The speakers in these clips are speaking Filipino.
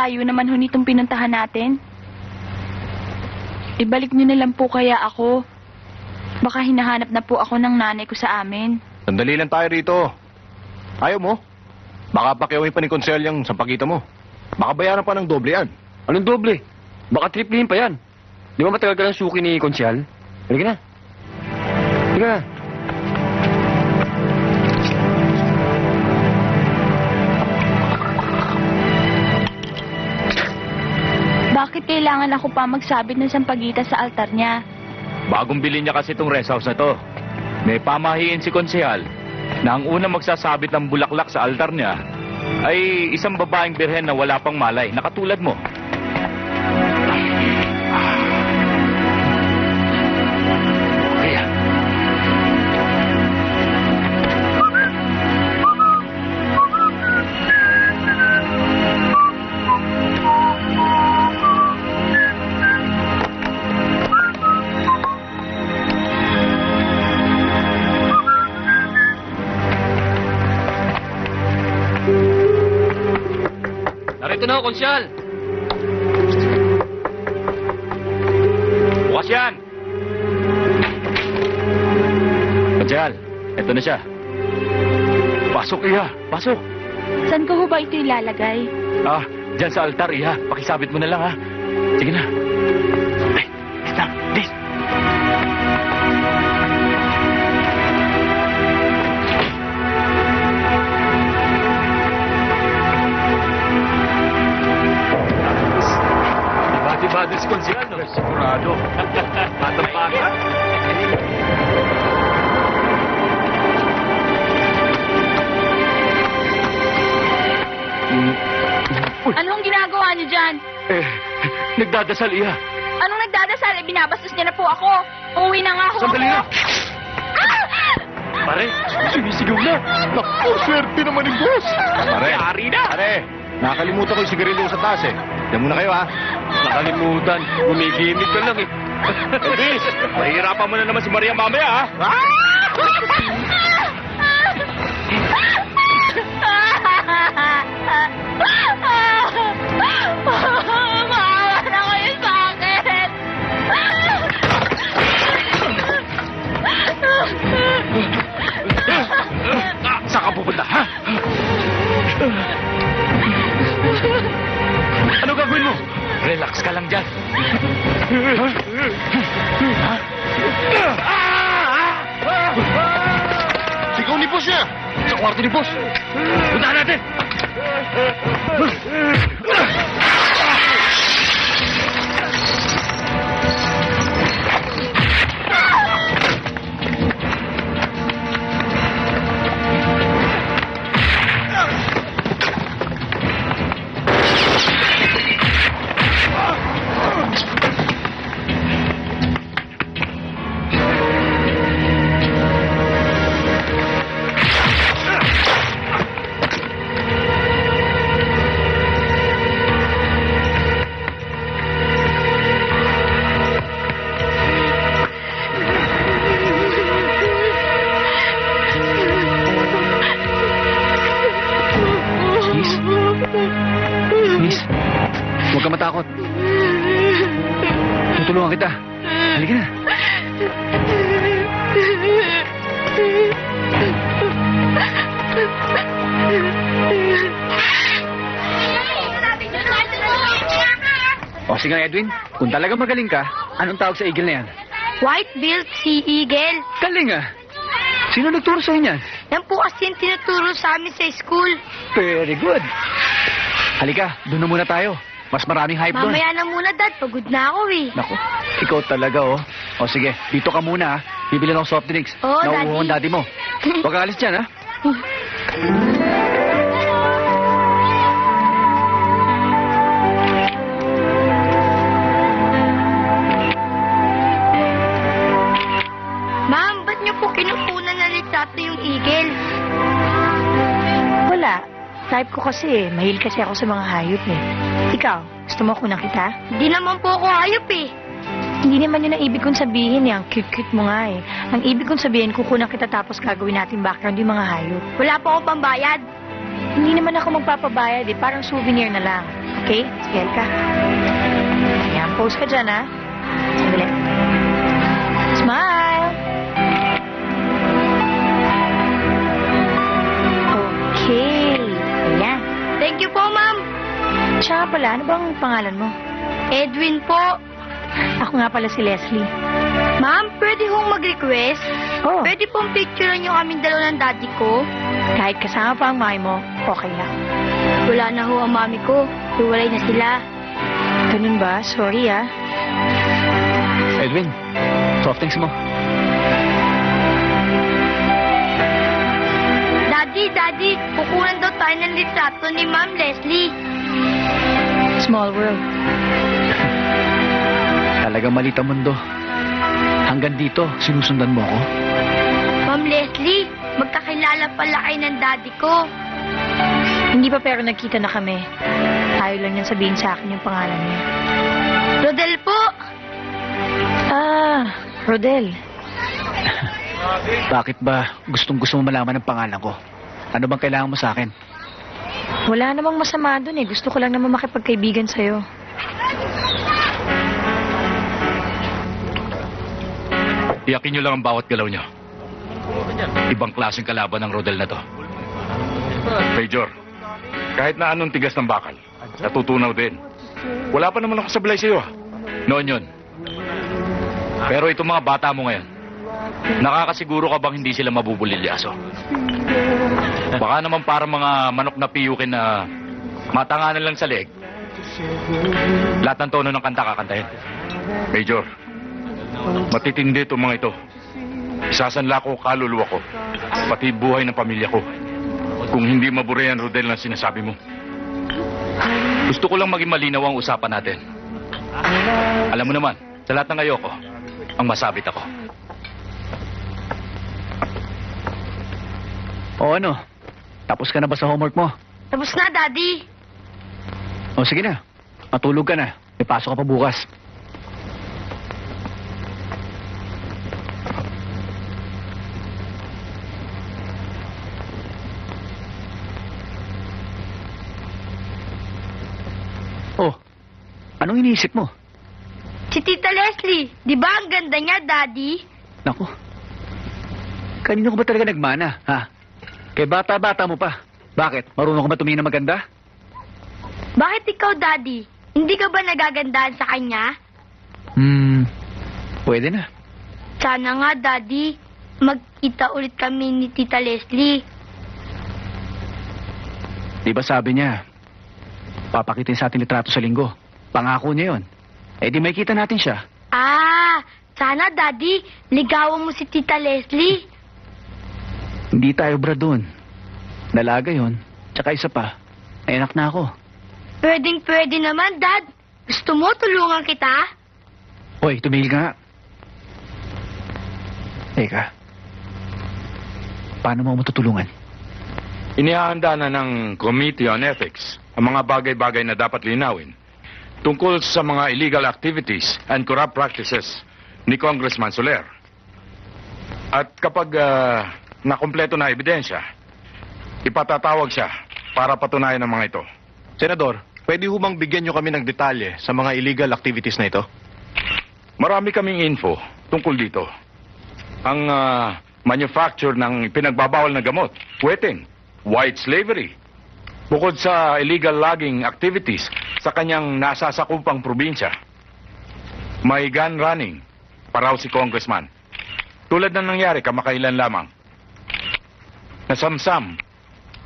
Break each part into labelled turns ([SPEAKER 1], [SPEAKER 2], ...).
[SPEAKER 1] layo naman ho nitong pinuntahan natin. Ibalik niyo na lang po kaya ako. Baka hinahanap na po ako ng nanay ko sa amin.
[SPEAKER 2] Sandali lang tayo rito. Ayaw mo? Baka pakiawin pa ni Konsel yung sampagita mo. Baka bayaran pa ng doble yan.
[SPEAKER 3] Anong doble? Baka triplihin pa yan. Di ba matagal ka ng suki ni Konsyal? Halika na. Halika na.
[SPEAKER 1] Bakit kailangan ako pa magsabit ng sampagita sa altar niya?
[SPEAKER 4] Bagong bilhin niya kasi itong rest house na to. May pamahiin si konsehal na ang unang magsasabit ng bulaklak sa altar niya ay isang babaeng birhen na wala pang malay, na katulad mo. Kaya,
[SPEAKER 3] Narito na ako, Konsyal.
[SPEAKER 4] bukas yan! Konsehal, eto na siya. Pasok, Iha. Pasok.
[SPEAKER 1] Saan ko ho ba ito ilalagay?
[SPEAKER 4] Ah, dyan sa altar, Iha. Pakisabit mo na lang, ha? Sige na. Ay, stop. Please.
[SPEAKER 3] Bati-bati si Konsyal, no?
[SPEAKER 4] Sigurado.
[SPEAKER 3] Batang-bata.
[SPEAKER 1] Anong ginagawa niyo dyan?
[SPEAKER 4] Nagdadasal, Iha.
[SPEAKER 1] Anong nagdadasal? Binabastos niya na po ako. Uuwi na nga ako.
[SPEAKER 4] Sandali na. Pare, sinisigaw na.
[SPEAKER 2] Naku, swerte naman yung boss. Pare,
[SPEAKER 4] Yari na.
[SPEAKER 2] pare, nakakalimutan ko yung sigarilyo sa taas eh. Diyan muna kayo ha.
[SPEAKER 3] Nakalimutan. Gumigimik ka lang, eh.
[SPEAKER 4] Elvis, mahirapan mo na naman si Maria mamaya, ha?
[SPEAKER 1] Maawa na kayo sa akin.
[SPEAKER 4] Saan ka pupunta, ha? Ano gagawin mo? Relax ka lang dyan.
[SPEAKER 2] Sigaw ni boss niya.
[SPEAKER 4] Sa kwarto ni boss. Puntahan natin.
[SPEAKER 3] Miss, huwag ka matakot. Tutulungan kita. Halika na. O sige nga, Edwin, kung talaga magaling ka, anong tawag sa eagle na yan?
[SPEAKER 5] White-billed sea eagle.
[SPEAKER 3] Galing ah. Sino nagturo sa'yo niyan?
[SPEAKER 5] Yan po kasi yung tinuturo sa amin sa school.
[SPEAKER 3] Very good. Halika, doon na muna tayo. Mas maraming hype doon.
[SPEAKER 5] Mamaya na muna, Dad. Pagod na ako eh.
[SPEAKER 3] Naku, ikaw talaga oh. O sige, dito ka muna ah. Bibili ng soft drinks.
[SPEAKER 5] Oo,
[SPEAKER 3] Nauuhaw ang
[SPEAKER 5] Daddy.
[SPEAKER 3] daddy mo. Huwag ka alis dyan ah.
[SPEAKER 5] Ma'am, ba't niyo po kinukunan na litrato yung eagle?
[SPEAKER 6] Wala. Type ko kasi eh. Mahilig kasi ako sa mga hayop eh. Ikaw, gusto mo kunan kita?
[SPEAKER 5] Di naman po ako hayop eh.
[SPEAKER 6] Hindi naman yun ang ibig kong sabihin eh. Ang cute-cute mo nga eh. Ang ibig kong sabihin, kukunan kita tapos gagawin natin background yung mga hayop.
[SPEAKER 5] Wala po ako pambayad.
[SPEAKER 6] Hindi naman ako magpapabayad eh. Parang souvenir na lang. Okay? Sige, ka. Ayan, pose ka dyan, ha? Sandali. Smile! Okay. Ayan.
[SPEAKER 5] Thank you po, ma'am.
[SPEAKER 6] Siya nga pala, ano bang pangalan mo?
[SPEAKER 5] Edwin po.
[SPEAKER 6] Ako nga pala si Leslie.
[SPEAKER 5] Ma'am, pwede hong mag-request?
[SPEAKER 6] Oh,
[SPEAKER 5] Pwede pong picturean niyo kaming dalawa ng daddy ko?
[SPEAKER 6] kahit kasama pa ang mami mo, okay lang.
[SPEAKER 5] Wala na ho ang mami ko. Hiwalay na sila.
[SPEAKER 6] Ganun ba? Sorry, ah.
[SPEAKER 3] Edwin, soft drinks mo.
[SPEAKER 5] Daddy, kukunan daw tayo ng litrato ni Ma'am Leslie.
[SPEAKER 6] Small world.
[SPEAKER 3] Talagang malit ang mundo. Hanggang dito, sinusundan mo ako.
[SPEAKER 5] Ma'am Leslie, magkakilala pala kayo ng daddy ko.
[SPEAKER 6] Hindi pa pero nagkita na kami. Ayaw lang niyang sabihin sa akin yung pangalan niya.
[SPEAKER 5] Rodel po.
[SPEAKER 6] Ah, Rodel.
[SPEAKER 3] Bakit ba gustong-gusto mo malaman ang pangalan ko? Ano bang kailangan mo sa akin?
[SPEAKER 6] Wala namang masama dun eh. Gusto ko lang naman makipagkaibigan sa'yo.
[SPEAKER 4] Iyakin nyo lang ang bawat galaw nyo. Ibang klaseng kalaban ng Rodel na to. Major, kahit na anong tigas ng bakal, natutunaw din. Wala pa naman ako sablay sa'yo. Noon yun. Pero itong mga bata mo ngayon, nakakasiguro ka bang hindi sila mabubulilyaso? Baka naman para mga manok na piyukin na matanganan lang sa leeg. Lahat ng tono ng kanta kakantahin. Major, matitindi itong mga ito. Isasanla ko kaluluwa ko, pati buhay ng pamilya ko. Kung hindi mabure ang Rodel na sinasabi mo. Gusto ko lang maging malinaw ang usapan natin. Alam mo naman, sa lahat ng ayoko, ang masabit ako.
[SPEAKER 3] O ano? Tapos ka na ba sa homework mo?
[SPEAKER 5] Tapos na, Daddy.
[SPEAKER 3] O sige na, matulog ka na. May pasok ka pa bukas. Oh, anong iniisip mo?
[SPEAKER 5] Si Tita Leslie, di ba ang ganda niya, Daddy?
[SPEAKER 3] Naku, kanino ko ba talaga nagmana, ha? Kay bata-bata mo pa. Bakit? Marunong ka ba tumingin na maganda?
[SPEAKER 5] Bakit ikaw, Daddy? Hindi ka ba nagagandahan sa kanya?
[SPEAKER 3] Pwede na.
[SPEAKER 5] Sana nga, Daddy, magkita ulit kami ni Tita Leslie.
[SPEAKER 3] Di ba sabi niya, papakitin sa ating litrato sa linggo. Pangako niya yon. Eh di may kita natin siya.
[SPEAKER 5] Ah, sana, Daddy, ligawan mo si Tita Leslie.
[SPEAKER 3] Hindi tayo bra doon. Dalaga yon. Tsaka isa pa, may anak na ako.
[SPEAKER 5] Pwedeng-pwede naman, Dad. Gusto mo tulungan kita?
[SPEAKER 3] Hoy, tumigil ka nga. Teka. Paano mo matutulungan?
[SPEAKER 7] Inihahanda na ng Committee on Ethics ang mga bagay-bagay na dapat linawin tungkol sa mga illegal activities and corrupt practices ni Congressman Soler. At kapag nakumpleto na ebidensya, ipatatawag siya para patunayan ang mga ito.
[SPEAKER 2] Senador, pwede humang bigyan nyo kami ng detalye sa mga illegal activities na ito?
[SPEAKER 7] Marami kaming info tungkol dito. Ang manufacture ng pinagbabawal na gamot, wetting, white slavery, bukod sa illegal logging activities sa kanyang nasasakupang probinsya. May gun running, paraw si Congressman. Tulad na nangyari kamakailan lamang. Nasamsam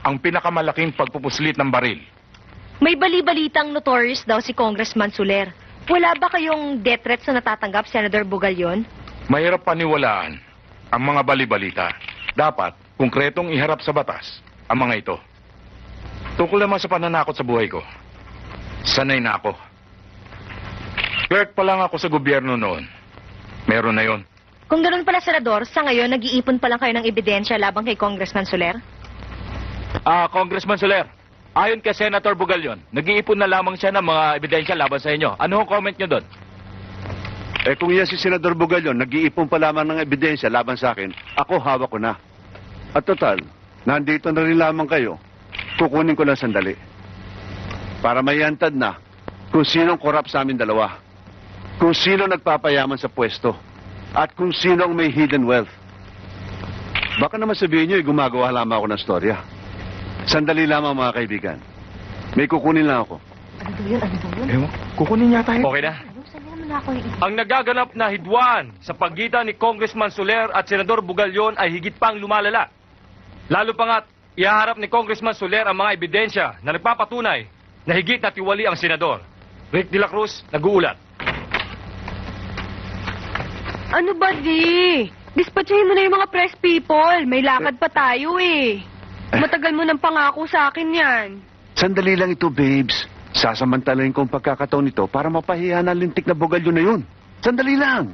[SPEAKER 7] ang pinakamalaking pagpupuslit ng baril.
[SPEAKER 8] May bali-balitang notorious daw si Congressman Soler. Wala ba kayong death threats na natatanggap, Senator Bugalyon?
[SPEAKER 7] Mahirap paniwalaan ang mga bali-balita. Dapat konkretong iharap sa batas ang mga ito. Tungkol naman sa pananakot sa buhay ko, sanay na ako. Clerk pa lang ako sa gobyerno noon. Meron na yon.
[SPEAKER 8] Kung ganoon pala, Senador, sa ngayon, nag-iipon pa lang kayo ng ebidensya labang kay Congressman Soler?
[SPEAKER 4] Congressman Soler, ayon kay Senator Bugalyon, nag-iipon na lamang siya ng mga ebidensya laban sa inyo. Ano ang comment nyo doon?
[SPEAKER 9] Eh kung yan si Senador Bugalyon, nag-iipon pa lamang ng ebidensya laban sa akin, ako hawak ko na. At total, nandito na rin lamang kayo. kukunin ko lang sandali. Para mayantad na kung sinong korap sa amin dalawa. Kung sino nagpapayaman sa pwesto. At kung sino ang may hidden wealth. Baka naman sabihin nyo, gumagawa lamang ako ng storya. Sandali lamang mga kaibigan. May kukunin lang ako.
[SPEAKER 2] Ewan, kukunin niya tayo.
[SPEAKER 4] Okay na? Ang nagaganap na hidwaan sa pagitan ni Congressman Soler at Senador Bugalyon ay higit pang lumalala. Lalo pa nga't ihaharap ni Congressman Soler ang mga ebidensya na nagpapatunay na higit na tiwali ang senador. Rick de la Cruz, nag-uulat.
[SPEAKER 8] Ano ba, Di? Dispatchahin mo na yung mga press people. May lakad pa tayo eh. Matagal mo nang pangako sa akin yan.
[SPEAKER 9] Sandali lang ito, babes. Sasamantalahin ko ang pagkakataon nito para mapahiya na lintik na bugalyo na yun. Sandali lang.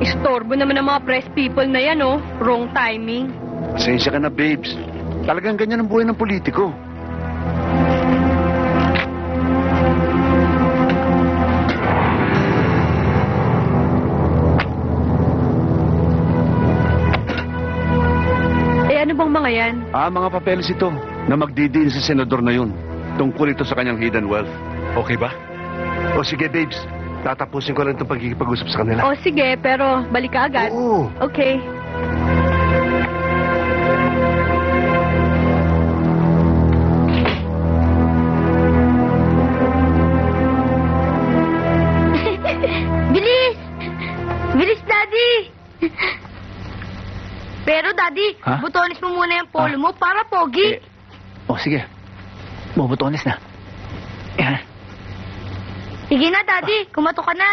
[SPEAKER 8] Istorbo naman ang mga press people na yan, oh. Wrong timing.
[SPEAKER 9] Pasensya ka na, babes. Talagang ganyan ang buhay ng politiko.
[SPEAKER 8] Ano bang mga yan?
[SPEAKER 9] Mga papeles ito na magdidiin sa senador na yun. Tungkol ito sa kanyang hidden wealth.
[SPEAKER 2] Okay ba? O sige, babes. Tatapusin ko lang itong pagkikipag-usap sa kanila.
[SPEAKER 8] O sige, pero balik ka agad.
[SPEAKER 2] Oo.
[SPEAKER 8] Okay.
[SPEAKER 5] Bilis! Bilis, Daddy! Pero, Daddy,
[SPEAKER 3] Ha?
[SPEAKER 5] butones mo muna yung polo mo para pogi.
[SPEAKER 3] Sige. Bubutones na. Yan.
[SPEAKER 5] Sige na, Daddy. Kumato ka na.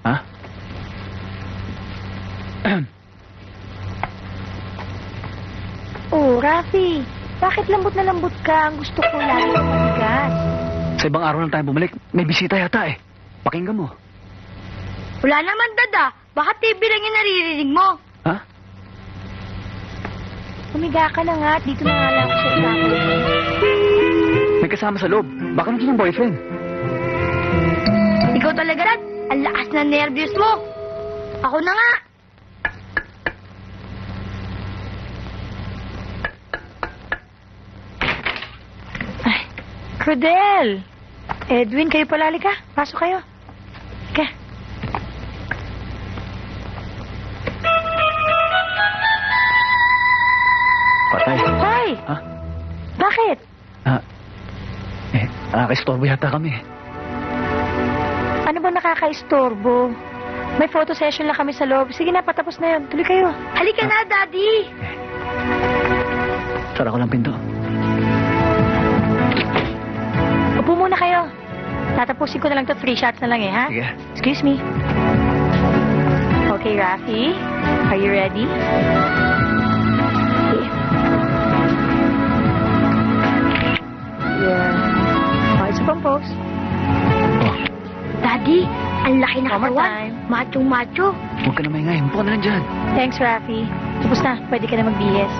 [SPEAKER 3] Ha?
[SPEAKER 6] Oh, Rafi. Bakit lambot na lambot ka? Ang gusto ko lagi ng matigas.
[SPEAKER 3] Sa ibang araw lang tayo bumalik. May bisita yata eh. Pakinggan mo.
[SPEAKER 5] Wala naman, Dada. Baka TV lang yung naririnig mo.
[SPEAKER 3] Ha?
[SPEAKER 6] Humiga ka na nga at dito na nga lang ako sa ilalim.
[SPEAKER 3] May kasama sa loob. Baka nandun yung boyfriend.
[SPEAKER 5] Ikaw talaga, Dad. Ang lakas na nervyos mo. Ako na nga.
[SPEAKER 6] Crodel! Edwin, kayo palali ka. Pasok kayo. Ka.
[SPEAKER 3] Patay.
[SPEAKER 6] Hoy!
[SPEAKER 3] Ha?
[SPEAKER 6] Bakit?
[SPEAKER 3] Nakaka-istorbo yata kami.
[SPEAKER 6] Ano ba nakaka-istorbo? May photo session lang kami sa loob. Sige na, patapos na yun. Tuloy kayo.
[SPEAKER 5] Halika na, Daddy.
[SPEAKER 3] Sara ko lang pinto.
[SPEAKER 6] Upo muna kayo. Tatapusin ko na lang to. 3 shots na lang eh, ha?
[SPEAKER 3] Sige.
[SPEAKER 6] Excuse me. Okay, Rafi. Are you ready? Okay. Yeah. Oh, isa pang pose.
[SPEAKER 5] Daddy, ang laki na
[SPEAKER 6] One more
[SPEAKER 5] katawan.
[SPEAKER 6] time.
[SPEAKER 5] Macho-macho.
[SPEAKER 3] Huwag ka na maingay. Upo ka na lang dyan.
[SPEAKER 6] Thanks, Rafi. Tapos na. Pwede ka na magbihis.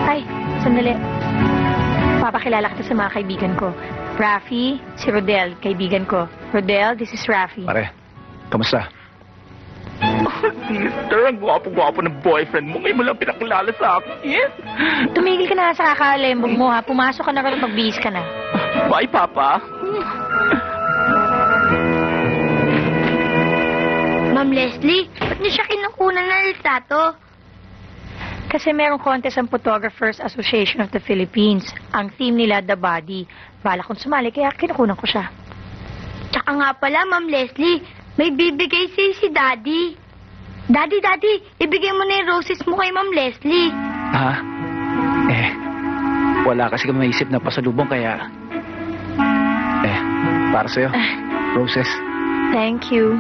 [SPEAKER 6] Ay, sandali. Papakilala kita sa mga kaibigan ko. Rafi, si Rodel, kaibigan ko. Rodel, this is Rafi.
[SPEAKER 3] Pare, kamusta?
[SPEAKER 4] Mister, ang gwapo-gwapo ng boyfriend mo. Ngayon mo lang pinakilala sa akin. Yes.
[SPEAKER 6] Tumigil ka na sa kakalembog mo, ha? Pumasok ka na rin at magbihis ka na.
[SPEAKER 4] Bye, Papa.
[SPEAKER 5] Ma'am Leslie, ba't niyo siya kinukunan ng litrato?
[SPEAKER 6] Kasi merong contest ang Photographers Association of the Philippines. Ang theme nila, The Body. Bala kong sumali, kaya kinukunan ko siya.
[SPEAKER 5] Tsaka nga pala, Ma'am Leslie, may bibigay si Daddy. Daddy, ibigay mo na yung roses mo kay Ma'am Leslie.
[SPEAKER 3] Ha? Wala kasi kami maisip na pasalubong kaya... para sa'yo. Roses.
[SPEAKER 6] Thank you.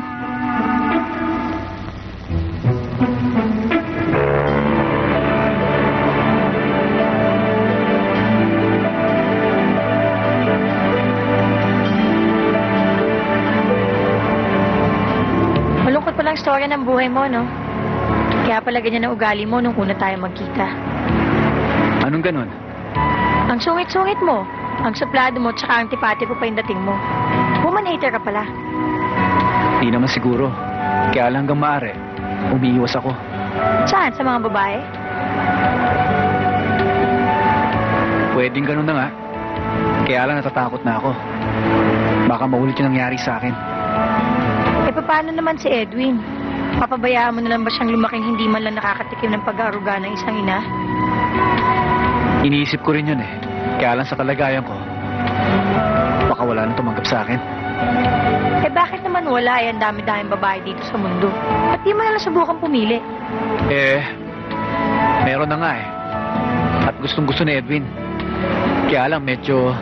[SPEAKER 6] Malungkot palang storya ng buhay mo, no? Kaya pala ganyan ang ugali mo nung una tayo magkita.
[SPEAKER 3] Ano Anong ganon?
[SPEAKER 6] Ang sungit-sungit mo, ang suplado mo, tsaka ang antipati ko pa yung dating mo. Woman hater ka pala.
[SPEAKER 3] Di naman siguro. Kaya lang hanggang maaari, umiiwas ako.
[SPEAKER 6] Saan? Sa mga babae?
[SPEAKER 3] Pwedeng ganun na nga. Kaya lang natatakot na ako. Baka maulit yung nangyari sa akin.
[SPEAKER 6] Eh, paano naman si Edwin? Papabayaan mo na lang ba siyang lumaking hindi man lang nakakatikim ng pag-aaruga ng isang ina?
[SPEAKER 3] Iniisip ko rin yun eh. Kaya lang sa kalagayan ko, baka wala nang tumanggap sa akin.
[SPEAKER 6] Eh, bakit naman wala? Eh, ang dami-daming babae dito sa mundo. At di mo na lang subukan pumili.
[SPEAKER 3] Eh, meron na nga eh. At gustong-gusto ni Edwin. Kaya lang medyo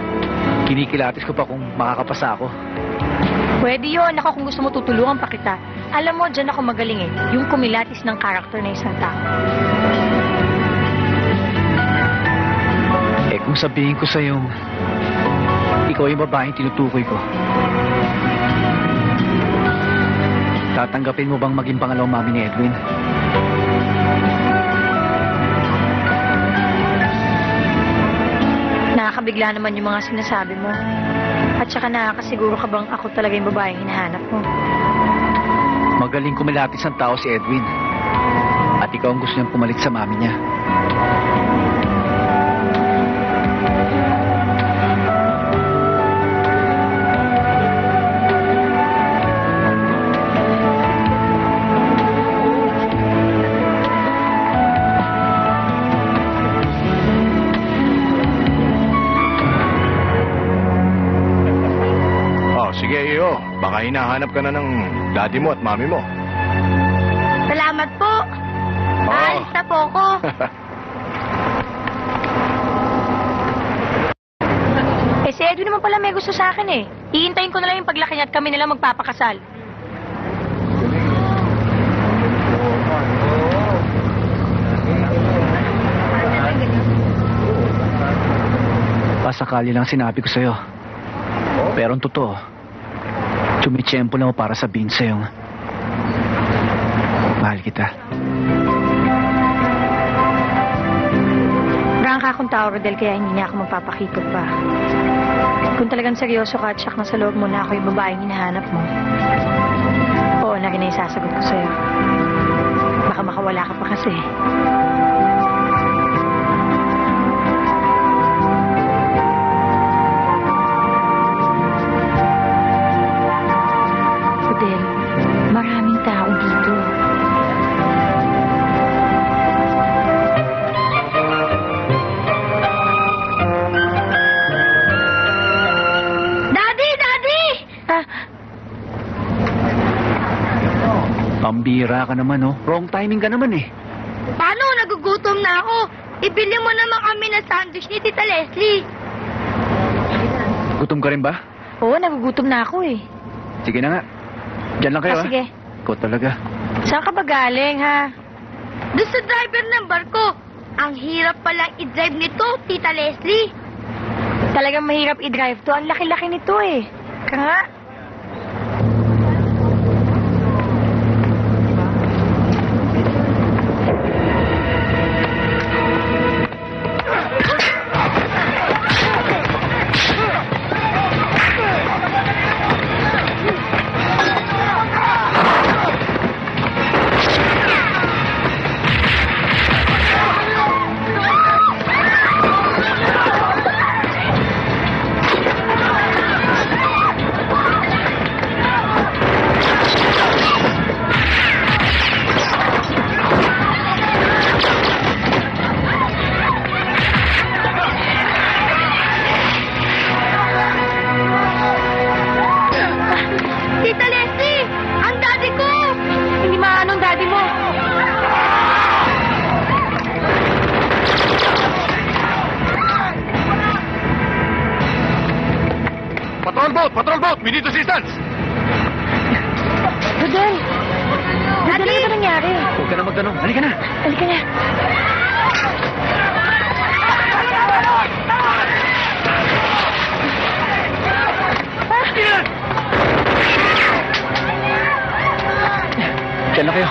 [SPEAKER 3] kinikilatis ko pa kung makakapasa ako.
[SPEAKER 6] Pwede yun. Ako, kung gusto mo, tutulungan pa kita. Alam mo, dyan ako magaling eh. Yung kumilatis ng karakter na isang tao.
[SPEAKER 3] Eh, kung sabihin ko sa'yo, ikaw yung babaeng tinutukoy ko. Tatanggapin mo bang maging pangalawang mami ni Edwin?
[SPEAKER 6] Nakakabigla naman yung mga sinasabi mo. At saka nakakasiguro ka bang ako talaga yung babaeng hinahanap mo?
[SPEAKER 3] Magaling kumilatis ang tao si Edwin. At ikaw ang gusto niyang pumalit sa mami niya.
[SPEAKER 2] Sige, iyo. Baka hinahanap ka na ng daddy mo at mami mo.
[SPEAKER 5] Salamat po.
[SPEAKER 2] Oo.
[SPEAKER 5] Alis na po ako.
[SPEAKER 6] Eh, si Edwin naman pala may gusto sa akin eh. Iintayin ko na lang yung paglaki niya at kami nila magpapakasal.
[SPEAKER 3] Pasakali lang sinabi ko sa'yo. Pero ang totoo, tumitsyempo lang ako para sabihin sa'yo. Mahal kita.
[SPEAKER 6] Prangka akong tao, Rodel, kaya hindi niya ako magpapakipot pa. Kung talagang seryoso ka at siyak na sa loob mo na ako yung babaeng hinahanap mo, oo na rin na isasagot ko sa'yo. Baka makawala ka pa kasi. Rodel, maraming tao dito.
[SPEAKER 3] Pambira ka naman, oh. Wrong timing ka naman, eh.
[SPEAKER 5] Paano? Nagugutom na ako. Ibili mo naman kami ng sandwich ni Tita Leslie.
[SPEAKER 3] Gutom ka rin ba?
[SPEAKER 6] Oo, nagugutom na ako eh.
[SPEAKER 3] Sige na nga. Diyan lang kayo,
[SPEAKER 6] Sige.
[SPEAKER 3] Ikaw talaga.
[SPEAKER 6] Saan ka ba galing, ha?
[SPEAKER 5] Doon sa driver ng barko. Ang hirap palang i-drive nito, Tita Leslie.
[SPEAKER 6] Talagang mahirap i-drive to. Ang laki-laki nito eh. Ka nga.
[SPEAKER 5] Tita Leslie! Ang daddy ko!
[SPEAKER 6] Hindi maano ang daddy mo.
[SPEAKER 2] Patrol boat! Patrol boat! We need assistance!
[SPEAKER 6] Rodel! Rodel, ano ba nangyari?
[SPEAKER 3] Huwag ka na magtanong. Halika na.
[SPEAKER 6] Halika na.
[SPEAKER 3] Diyan lang kayo.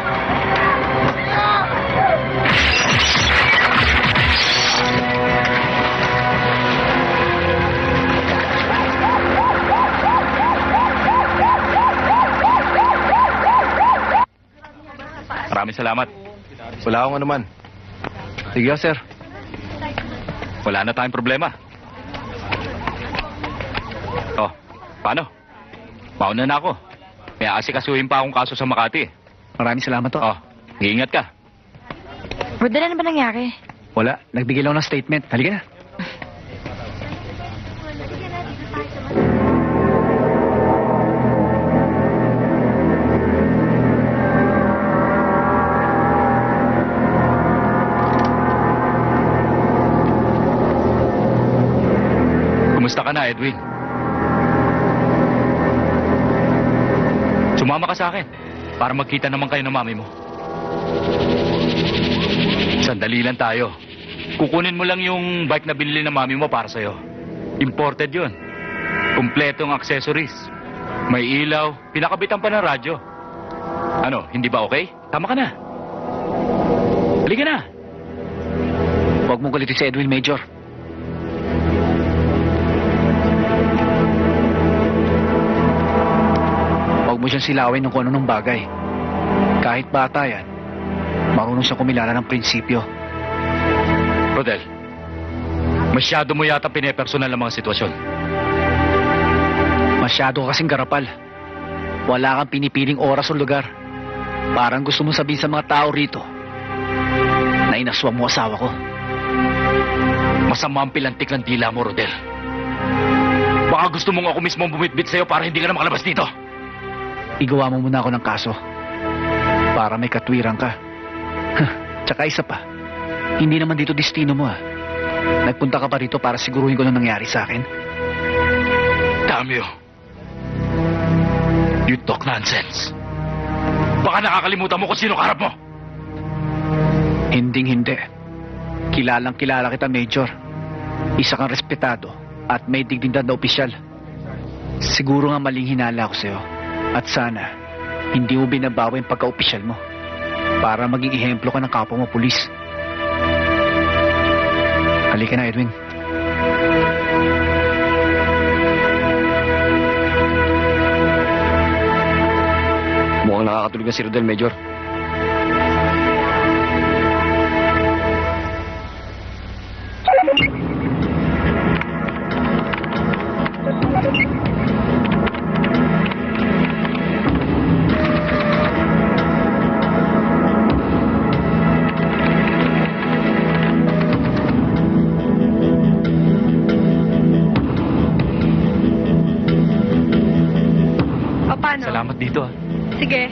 [SPEAKER 4] Maraming salamat.
[SPEAKER 2] Wala akong anuman.
[SPEAKER 3] Sige, sir.
[SPEAKER 4] Wala na tayong problema. Oh, paano? Mauna na ako. May aasikasuhin pa akong kaso sa Makati.
[SPEAKER 3] Maraming salamat to.
[SPEAKER 4] Oh, iingat ka.
[SPEAKER 1] Rodel, ano ba nangyari?
[SPEAKER 3] Wala. Nagbigay lang ng statement. Halika na.
[SPEAKER 4] Kumusta ka na, Edwin? Sumama ka sa akin para magkita naman kayo ng mami mo. Sandali lang tayo. Kukunin mo lang yung bike na binili ng mami mo para sa'yo. Imported yun. Kumpletong accessories. May ilaw, pinakabitan pa ng radyo. Ano, hindi ba okay? Tama ka na. Halika na.
[SPEAKER 3] Huwag mong kulitin si Edwin, Major. Huwag mo siyang silawin ng kung anong bagay. Kahit bata yan, marunong siyang kumilala ng prinsipyo.
[SPEAKER 4] Rodel, masyado mo yata pinepersonal ang mga sitwasyon.
[SPEAKER 3] Masyado ka kasing garapal. Wala kang pinipiling oras o lugar. Parang gusto mo sabihin sa mga tao rito na inaswang mo asawa ko.
[SPEAKER 4] Masama ang pilantik ng dila mo, Rodel. Baka gusto mong ako mismo bumitbit sa'yo para hindi ka na makalabas dito.
[SPEAKER 3] Igawa mo muna ako ng kaso para may katwiran ka. Tsaka isa pa, hindi naman dito destino mo, ah. Nagpunta ka pa rito para siguruhin ko na nangyari sa akin.
[SPEAKER 4] Damyo. You talk nonsense. Baka nakakalimutan mo kung sino kaharap mo.
[SPEAKER 3] Hinding-hindi. Kilalang kilala kita, Major. Isa kang respetado at may dignidad na opisyal. Siguro nga maling hinala ko sa'yo. At sana, hindi mo binabawi yung pagka-opisyal mo para maging ehemplo ka ng kapwa mo, pulis. Halika na, Edwin.
[SPEAKER 10] Mukhang nakakatulog na si Rodel, Major.
[SPEAKER 8] O, paano?
[SPEAKER 4] Salamat dito, ah.
[SPEAKER 8] Sige.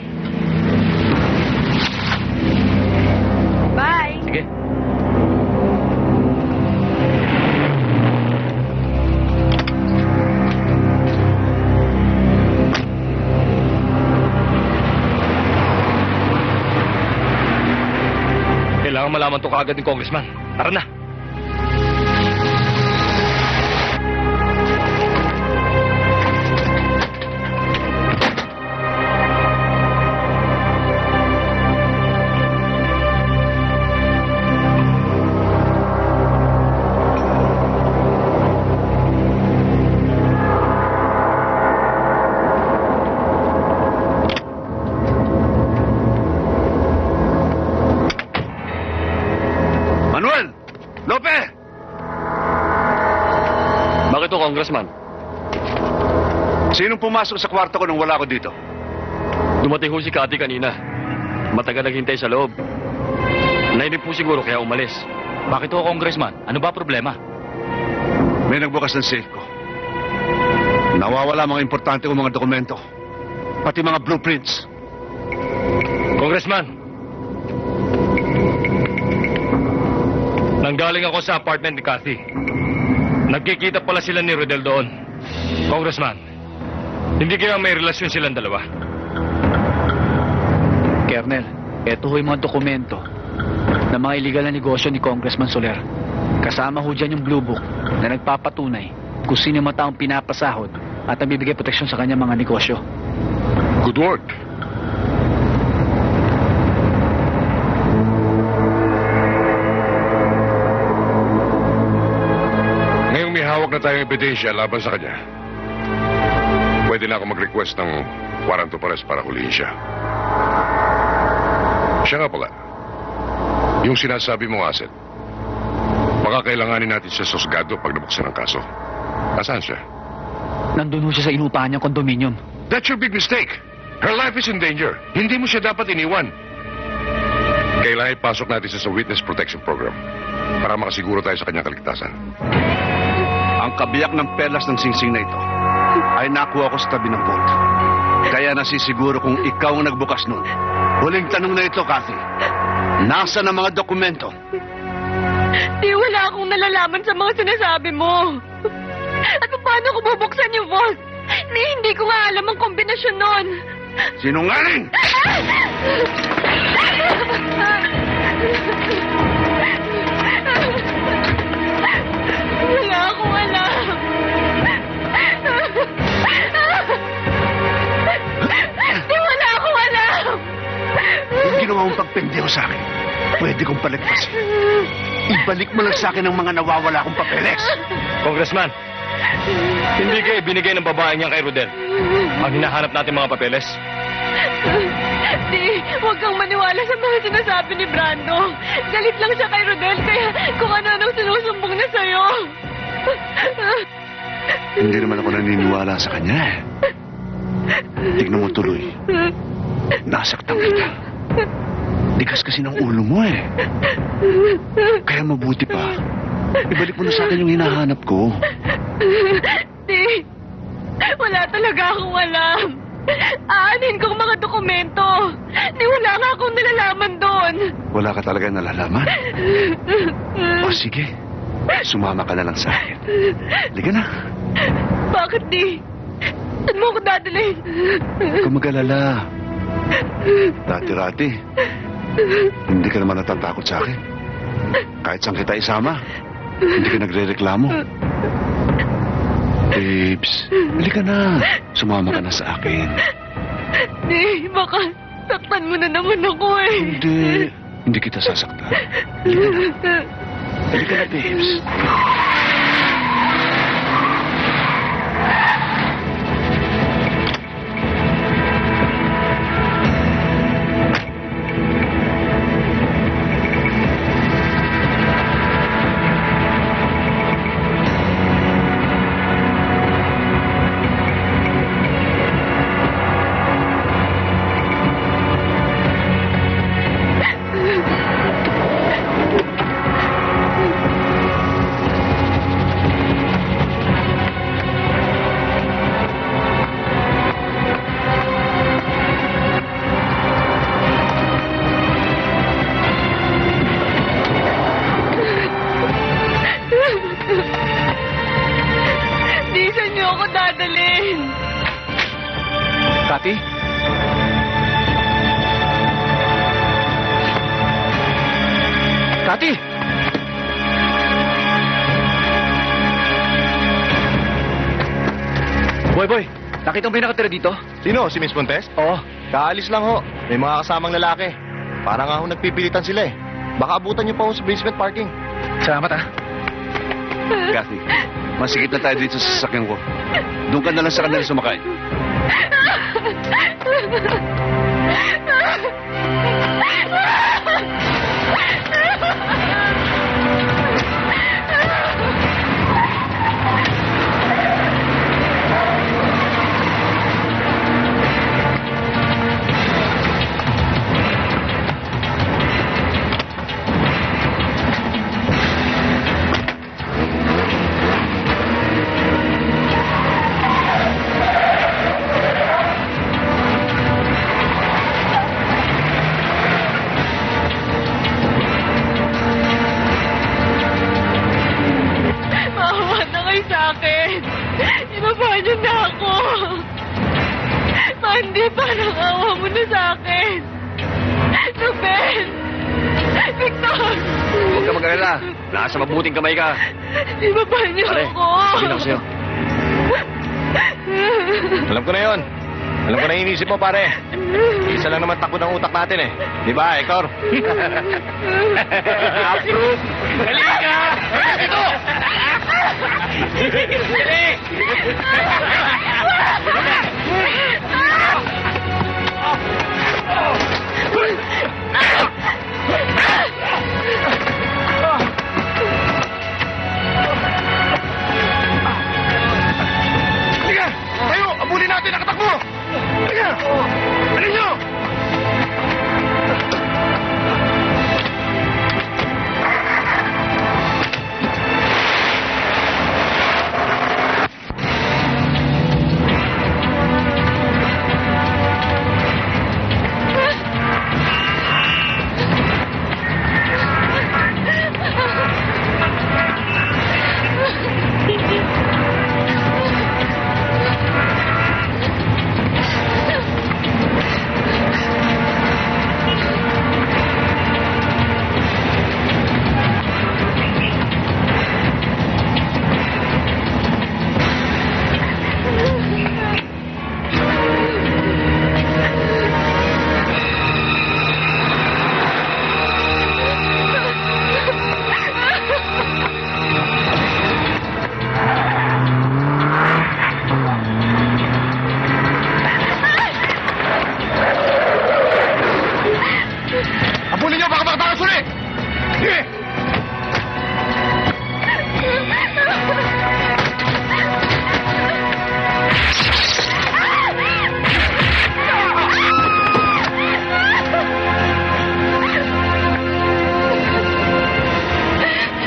[SPEAKER 8] Bye.
[SPEAKER 4] Sige.
[SPEAKER 7] Kailangan malaman to kaagad ng congressman. Tara na.
[SPEAKER 9] Manuel! Lope!
[SPEAKER 10] Bakit to, Congressman?
[SPEAKER 9] Sinong pumasok sa kwarto ko nung wala ko dito?
[SPEAKER 10] Dumating ho si Cathy kanina. Matagal naghintay sa loob. Nainig po siguro kaya umalis.
[SPEAKER 4] Bakit ako, Congressman? Ano ba problema?
[SPEAKER 9] May nagbukas ng safe ko. Nawawala mga importante kong mga dokumento. Pati mga blueprints.
[SPEAKER 7] Congressman, nanggaling ako sa apartment ni Cathy. Nagkikita pala sila ni Rodel doon. Congressman, hindi kaya may relasyon silang dalawa.
[SPEAKER 3] Colonel, eto ho yung mga dokumento ng mga illegal na negosyo ni Congressman Soler. Kasama ho dyan yung Blue Book na nagpapatunay kung sino yung mga taong pinapasahod at nabibigay proteksyon sa kanyang mga negosyo.
[SPEAKER 7] Good work. Ngayong may hawak na tayong ebidensya laban sa kanya, pwede na ako mag-request ng warrant of arrest para hulihin siya. Siya nga pala. Yung sinasabi mong asset. Baka kailanganin natin siya sa Osgado pag nabuksan ang kaso. Nasaan siya?
[SPEAKER 3] Nandun ho siya sa inupahan niyang condominium.
[SPEAKER 7] That's your big mistake. Her life is in danger. Hindi mo siya dapat iniwan. Kailangan ipasok natin siya sa Witness Protection Program para makasiguro tayo sa kanyang kaligtasan.
[SPEAKER 9] Ang kabiyak ng perlas ng singsing na ito ay nakuha ko sa tabi ng boat. Kaya nasisiguro kung ikaw ang nagbukas nun. Huling tanong na ito, Kathy. Nasaan ang mga dokumento?
[SPEAKER 8] Di, wala akong nalalaman sa mga sinasabi mo. At paano ko bubuksan yung vault? Hindi ko nga alam ang kombinasyon nun.
[SPEAKER 9] Sinungaling!
[SPEAKER 8] Wala akong alam. Di, wala akong alam.
[SPEAKER 9] Yung ginawa mong pagpendeho sa akin, pwede kong palagpasin. Ibalik mo lang sa akin ang mga nawawala kong papeles.
[SPEAKER 2] Congressman, hindi kayo binigay ng babae niyan kay Rodel. Ang hinahanap natin mga papeles.
[SPEAKER 8] Di, huwag kang maniwala sa mga sinasabi ni Brando. Galit lang siya kay Rodel, kaya kung ano-anong sinusumbong na sa'yo.
[SPEAKER 9] Hindi naman ako naniniwala sa kanya eh. Tignan mo tuloy. Nasaktan kita. Tigas kasi ng ulo mo eh. Kaya mabuti pa. Ibalik mo na sa akin yung hinahanap ko.
[SPEAKER 8] Di, wala talaga akong alam. Aanin kong mga dokumento. Di, wala nga akong nalalaman doon.
[SPEAKER 9] Wala ka talaga nalalaman? O sige, sumama ka na lang sa akin. Liga na.
[SPEAKER 8] Bakit, Di? Saan mo ako dadalhin?
[SPEAKER 9] Huwag ka mag-alala. Dati-rati, hindi ka naman natatakot sa akin. Kahit saan kita isama, hindi ka nagre-reklamo. Babes, halika na. Sumama ka na sa akin.
[SPEAKER 8] Di, baka saktan mo na naman ako eh.
[SPEAKER 9] Hindi kita sasaktan. Halika na. Halika na, babes.
[SPEAKER 8] Di, saan niyo ako dadalhin?
[SPEAKER 3] Kati? Kati! Boy, nakita mo ba yung nakatira dito?
[SPEAKER 2] Sino? Si Miss Montes?
[SPEAKER 3] Oo.
[SPEAKER 2] Kaalis lang ho. May mga kasamang lalaki. Parang nga ho nagpipilitan sila eh. Baka abutan niyo pa ho sa basement parking.
[SPEAKER 3] Salamat ah.
[SPEAKER 9] Kathy, masikip na tayo dito sa sasakyan ko. Doon ka na lang sa kanila sumakay.
[SPEAKER 8] Hindi, parang awa mo na sa akin. Nobel! Victor!
[SPEAKER 10] Huwag ka mag-alala. Nasa mabuting kamay ka.
[SPEAKER 8] Ibaba niyo
[SPEAKER 10] Pare,
[SPEAKER 8] ako.
[SPEAKER 10] sabihin ako sa'yo.
[SPEAKER 2] Alam ko na yon. Alam ko na yung inisip mo, pare. Isa lang naman takbo ng utak natin eh. Di ba, Hector?
[SPEAKER 4] Approve! Dali ka! Dito! Dali!
[SPEAKER 2] Halika! Halika nyo! Habulin nyo, baka makatakas ulit! Sige!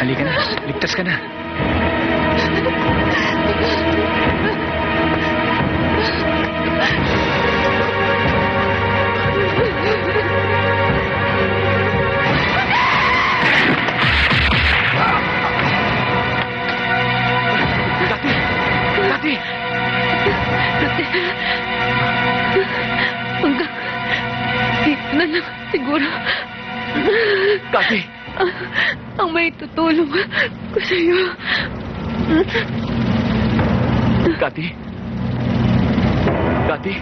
[SPEAKER 3] Halika na. Ligtas ka na. Dati!
[SPEAKER 8] Hanggang dito na lang siguro.
[SPEAKER 3] Dati!
[SPEAKER 8] Ang may tutulong ko sa'yo.
[SPEAKER 3] Dati! Dati!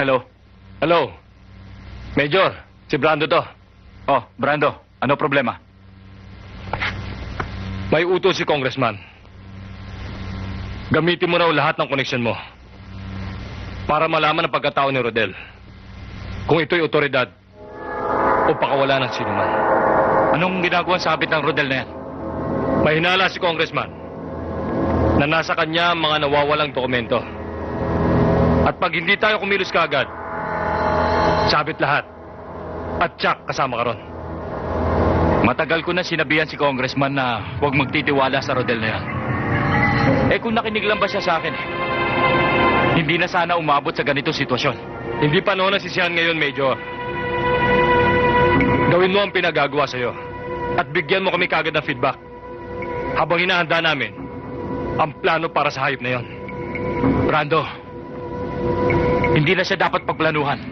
[SPEAKER 4] Hello? Hello? Major, si Brando to. Oh, Brando, ano problema? May utos si Congressman. Gamitin mo raw lahat ng koneksyon mo para malaman ang pagkatao ni Rodel. Kung ito'y otoridad o pakawala ng sinuman. Anong ginagawa sabit ng Rodel na yan? May hinala si Congressman na nasa kanya ang mga nawawalang dokumento. At pag hindi tayo kumilos kaagad, sabit lahat. At Chuck, kasama ka ron. Matagal ko na sinabihan si Congressman na huwag magtitiwala sa Rodel na yan. Eh kung nakinig lang ba siya sa akin, hindi na sana umabot sa ganitong sitwasyon. Hindi panahon ng sisihan ngayon, Major. Gawin mo ang pinagagawa sa'yo. At bigyan mo kami kagad ng feedback. Habang hinahanda namin ang plano para sa hayop na yon. Brando, hindi na siya dapat pagplanuhan.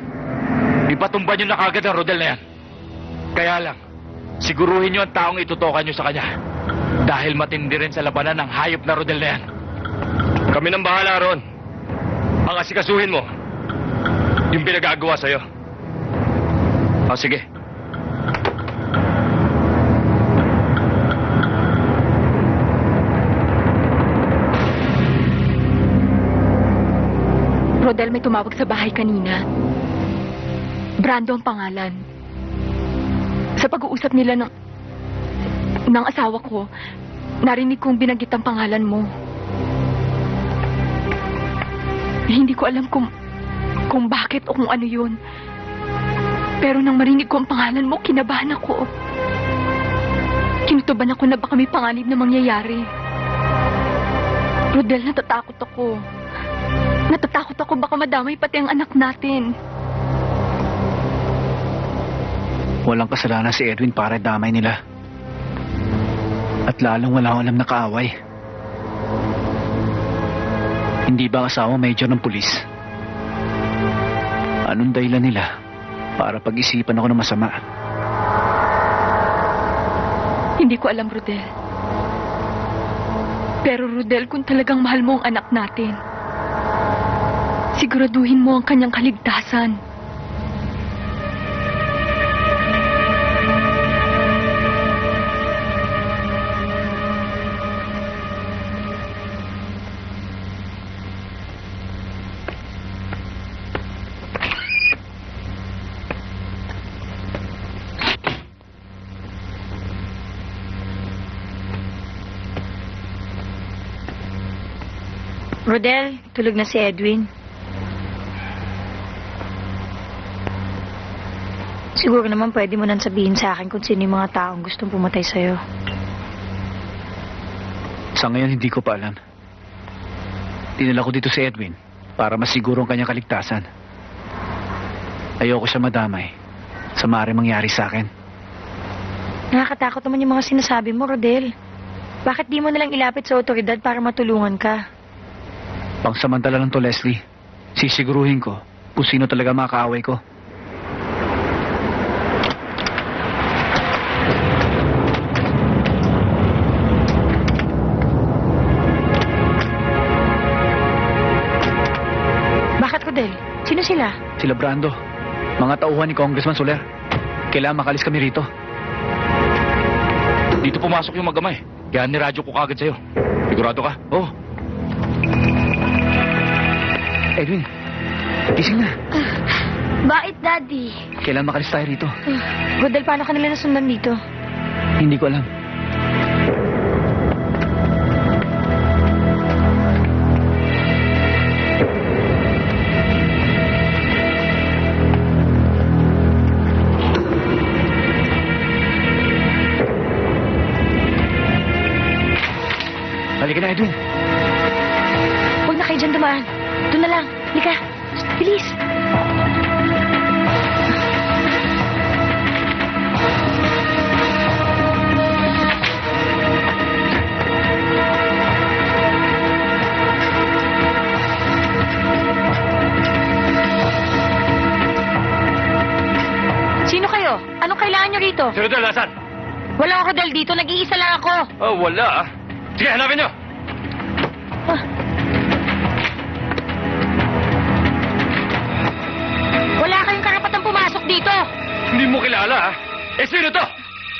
[SPEAKER 4] Ipatumba niyo na kagad ang Rodel na yan. Kaya lang, siguruhin niyo ang taong itutukan niyo sa kanya. Dahil matindi rin sa labanan ng hayop na Rodel na yan. Kami nang bahala ron. Ang asikasuhin mo, yung pinagagawa sa'yo. O sige.
[SPEAKER 8] Rodel, may tumawag sa bahay kanina. Brando ang pangalan. Sa pag-uusap nila ng asawa ko, narinig kong binanggit ang pangalan mo. Hindi ko alam kung bakit o kung ano yun. Pero nang marinig ko ang pangalan mo, kinabahan ako. Kinutuban ako na baka may panganib na mangyayari. Rodel, natatakot ako. Natatakot ako baka madamay pati ang anak natin.
[SPEAKER 3] Walang kasalanan si Edwin para damay nila. At lalong walang alam na kaaway. Hindi ba asawa major ng pulis? Anong dahilan nila para pag-isipan ako ng masama?
[SPEAKER 8] Hindi ko alam, Rodel. Pero Rodel, kung talagang mahal mo ang anak natin, siguraduhin mo ang kanyang kaligtasan.
[SPEAKER 6] Rodel, tulog na si Edwin. Siguro naman pwede mo nang sabihin sa akin kung sino yung mga taong gustong pumatay sa'yo.
[SPEAKER 3] Sa ngayon, hindi ko pa alam. Dinala ko dito si Edwin para masiguro ang kanyang kaligtasan. Ayoko siya madamay sa maaaring mangyari sa akin.
[SPEAKER 6] Nakakatakot naman yung mga sinasabi mo, Rodel. Bakit di mo nalang ilapit sa otoridad para matulungan ka?
[SPEAKER 3] Pangsamantala lang to, Leslie. Sisiguruhin ko kung sino talaga makaaway ko.
[SPEAKER 6] Bakit, Rodel? Sino sila?
[SPEAKER 3] Sila Brando. Mga tauhan ni Congressman Soler. Kailangan makalis kami rito.
[SPEAKER 4] Dito pumasok yung magamay. Kaya niradyo ko kagad sa'yo. Sigurado ka? Oo.
[SPEAKER 3] Edwin, gising na.
[SPEAKER 5] Bakit, Daddy?
[SPEAKER 3] Kailangan makalis tayo rito.
[SPEAKER 6] Rodel, paano ka nila nasundan dito?
[SPEAKER 3] Hindi ko alam. Halika na, Edwin.
[SPEAKER 6] Huwag na kayo dyan dumaan. Doon na lang. Halika. Bilis. Sino kayo? Anong kailangan nyo rito?
[SPEAKER 10] Si Rodel, asan?
[SPEAKER 6] Wala ako Rodel dito. Nag-iisa lang ako.
[SPEAKER 10] Oh, wala ah. Sige, hanapin nyo.
[SPEAKER 6] Wala kayong karapatang pumasok dito.
[SPEAKER 10] Hindi mo kilala ah. Eh, sino to?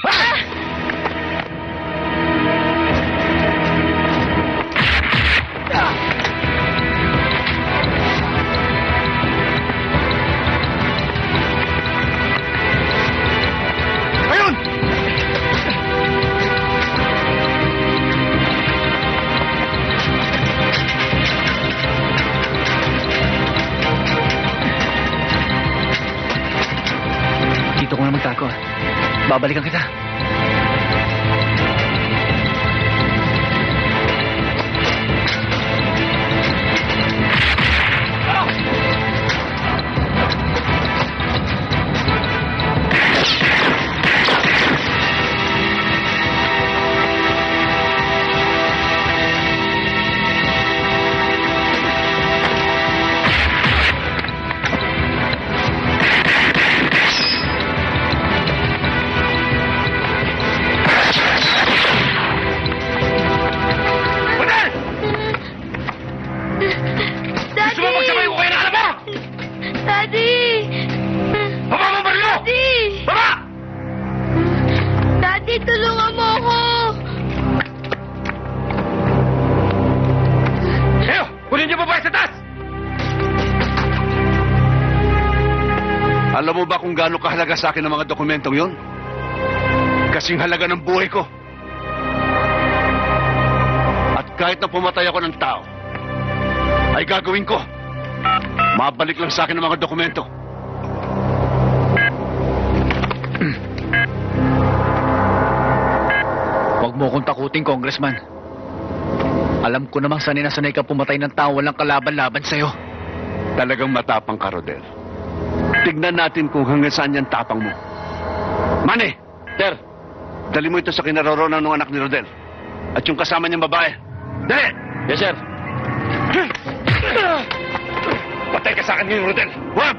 [SPEAKER 6] Ah!
[SPEAKER 2] Ayun!
[SPEAKER 3] Dito ko na magtago. Babalikan kita.
[SPEAKER 10] Gusto mo magsabay ko kayo na alam mo?
[SPEAKER 5] Daddy!
[SPEAKER 10] Baba mo baril mo!
[SPEAKER 5] Daddy!
[SPEAKER 10] Baba!
[SPEAKER 5] Daddy, tulungan mo ako!
[SPEAKER 10] Eyo! Kunin niyo babae sa taas!
[SPEAKER 9] Alam mo ba kung gaano kahalaga sa akin ang mga dokumentong yon? Kasing halaga ng buhay ko. At kahit na pumatay ako ng tao, ay gagawin ko. Mabalik lang sa akin ang mga dokumento.
[SPEAKER 3] Huwag mo akong takutin, Congressman. Alam ko namang sanay na sanay ka pumatay ng tao walang kalaban-laban sa'yo.
[SPEAKER 9] Talagang matapang ka, Rodel. Tignan natin kung hanggang saan yan tapang mo. Manny!
[SPEAKER 10] Sir!
[SPEAKER 9] Dali mo ito sa kinaroroonan ng anak ni Rodel. At yung kasama niyang babae. Dali!
[SPEAKER 10] Yes, sir.
[SPEAKER 9] Patay ka sa akin ngayon, Rodel. Wag!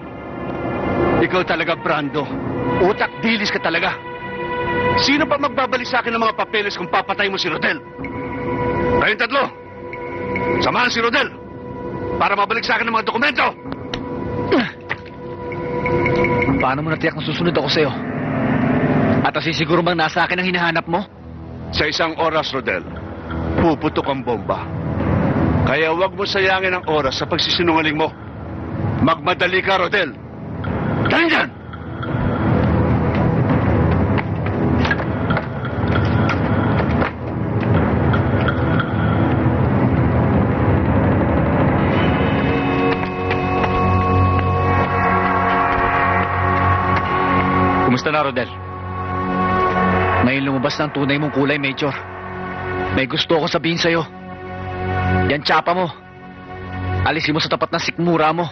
[SPEAKER 9] Ikaw talaga, Brando. Utak dilis ka talaga. Sino pa magbabalik sa akin ng mga papeles kung papatay mo si Rodel? Kayo Kayong tatlo, samahan si Rodel para mabalik sa akin ng mga dokumento.
[SPEAKER 3] Paano mo natiyak na susunod ako sa'yo? At asisiguro bang nasa akin ang hinahanap mo?
[SPEAKER 9] Sa isang oras, Rodel, puputok ang bomba. Kaya huwag mo sayangin ang oras sa pagsisinungaling mo. Magmadali ka, Rodel. Dahil dyan!
[SPEAKER 4] Kumusta na, Rodel?
[SPEAKER 3] Ngayon lumabas ng tunay mong kulay, Major. May gusto ako sabihin sa'yo. Yan tsapa mo. Alisin mo sa tapat ng sikmura mo.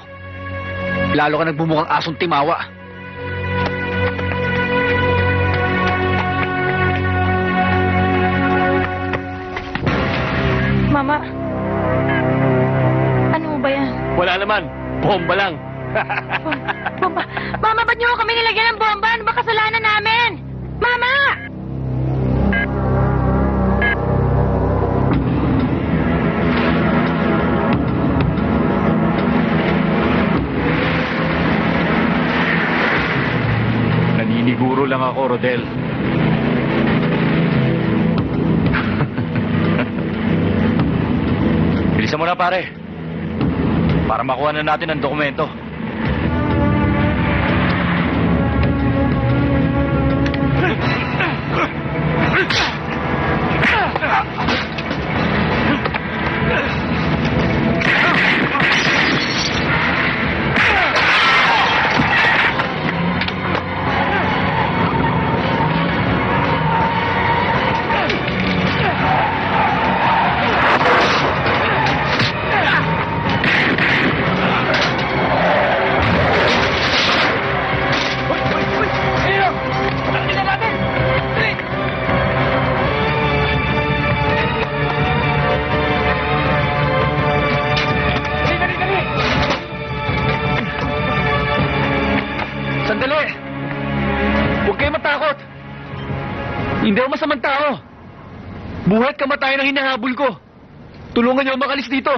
[SPEAKER 3] Lalo ka nagbumukhang asong timawa.
[SPEAKER 6] Mama, ano ba yan?
[SPEAKER 10] Wala naman. Bomba lang.
[SPEAKER 5] Bomba. Mama, ba't niyo kami nilagyan ng bomba? Ano ba kasalanan namin? Mama!
[SPEAKER 4] Naniniguro lang ako, Rodel. Bilisan mo na, pare. Para makuha na natin ang dokumento.
[SPEAKER 3] Sandali! Huwag kayo matakot! Hindi ako masamang tao. Buhay at kamatayan ang hinahabol ko. Tulungan niyo makalis dito.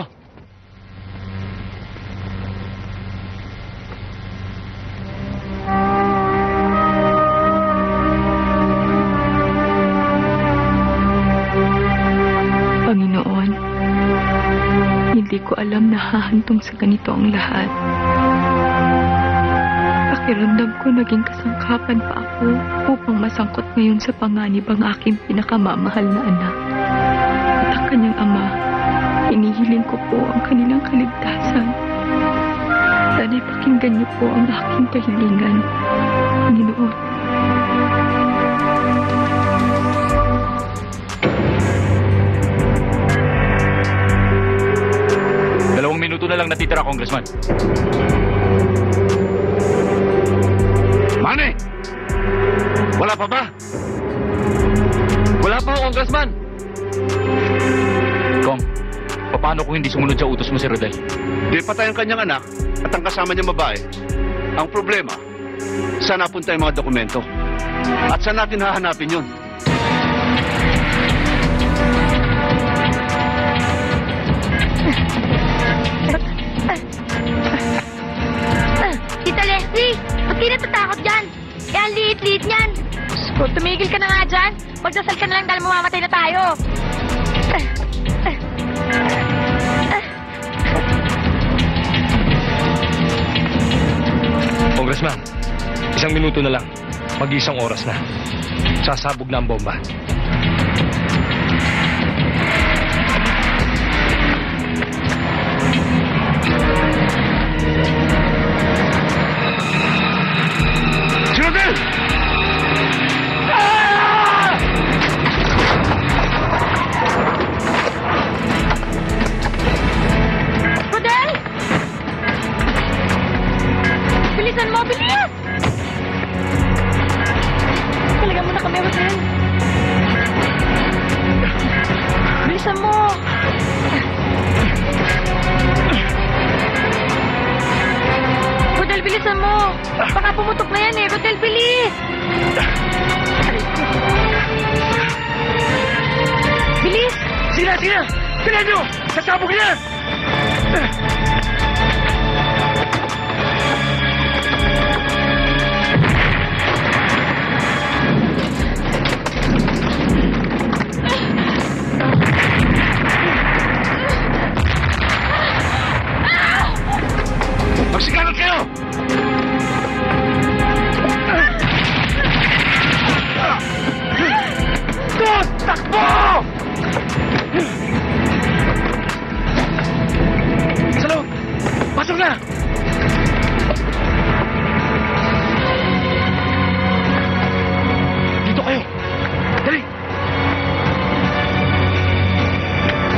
[SPEAKER 8] Panginoon, hindi ko alam na hahantong sa ganito ang lahat. Pakiramdam ko naging kasangkapan pa ako upang masangkot ngayon sa panganib ang aking pinakamamahal na anak. At ang kanyang ama, hinihiling ko po ang kanilang kaligtasan. Sana'y pakinggan niyo po ang aking kahilingan, Panginoon.
[SPEAKER 4] 2 minuto na lang natitira, Congressman.
[SPEAKER 9] Manny! Wala pa ba?
[SPEAKER 3] Wala pa ako, Congressman.
[SPEAKER 4] Kong, paano kung hindi sumunod sa utos mo si Rodel?
[SPEAKER 9] Di patay ang kanyang anak at ang kasama niyang babae. Ang problema, saan napunta yung mga dokumento? At saan natin hahanapin yun?
[SPEAKER 5] Tita Leslie, ba't di natatakot dyan? Eh, ang liit-liit niyan.
[SPEAKER 1] Kung tumigil ka na nga dyan, magdasal ka na lang dahil mamamatay na tayo.
[SPEAKER 11] Congressman, 1 minuto na lang. Mag-1 oras na. Sasabog na ang bomba.
[SPEAKER 9] Si Rodel!
[SPEAKER 1] Rodel! Bilisan mo, bilis! Talagang mo na kami, Rodel. Bilisan mo! Rodel, bilisan mo! Baka pumutok na yan eh. Rodel, bilis! Bilis!
[SPEAKER 3] Sige na!
[SPEAKER 7] Pinedyo! Sasabog yan! Magsigalat kayo! Dos! Takbo! Sa loob! Pasok na! Dito kayo! Dali!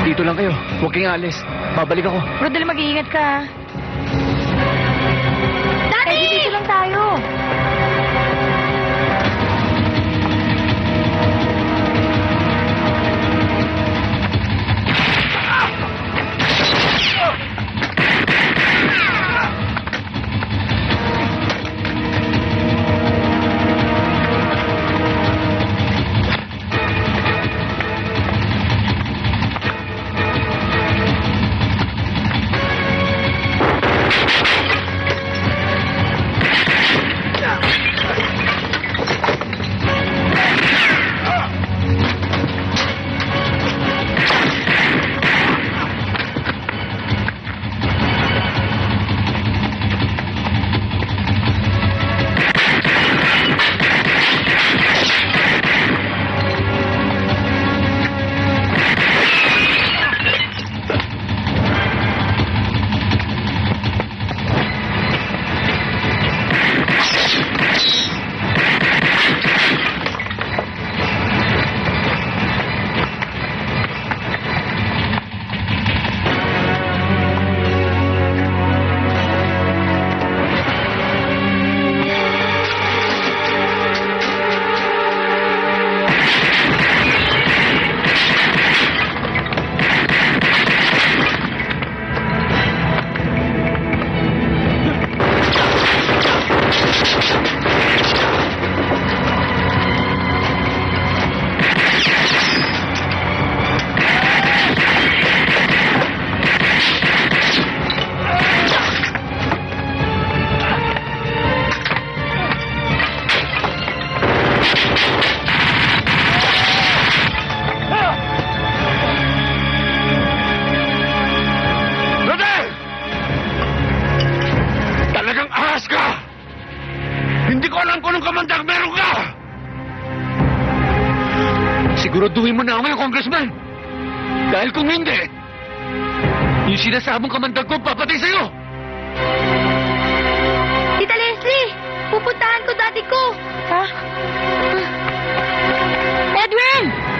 [SPEAKER 3] Dito lang kayo. Huwag kayong alis. Babalik ako.
[SPEAKER 6] Rodel, mag-iingat ka.
[SPEAKER 5] Daddy!
[SPEAKER 6] Dito lang tayo.
[SPEAKER 3] Siguraduhin mo na ako ngayon, Congressman. Dahil kung hindi, yung sinasabong kamandag ko, papatay sa'yo.
[SPEAKER 5] Tita Leslie, pupuntahan ko daddy ko.
[SPEAKER 6] Ha? Edwin!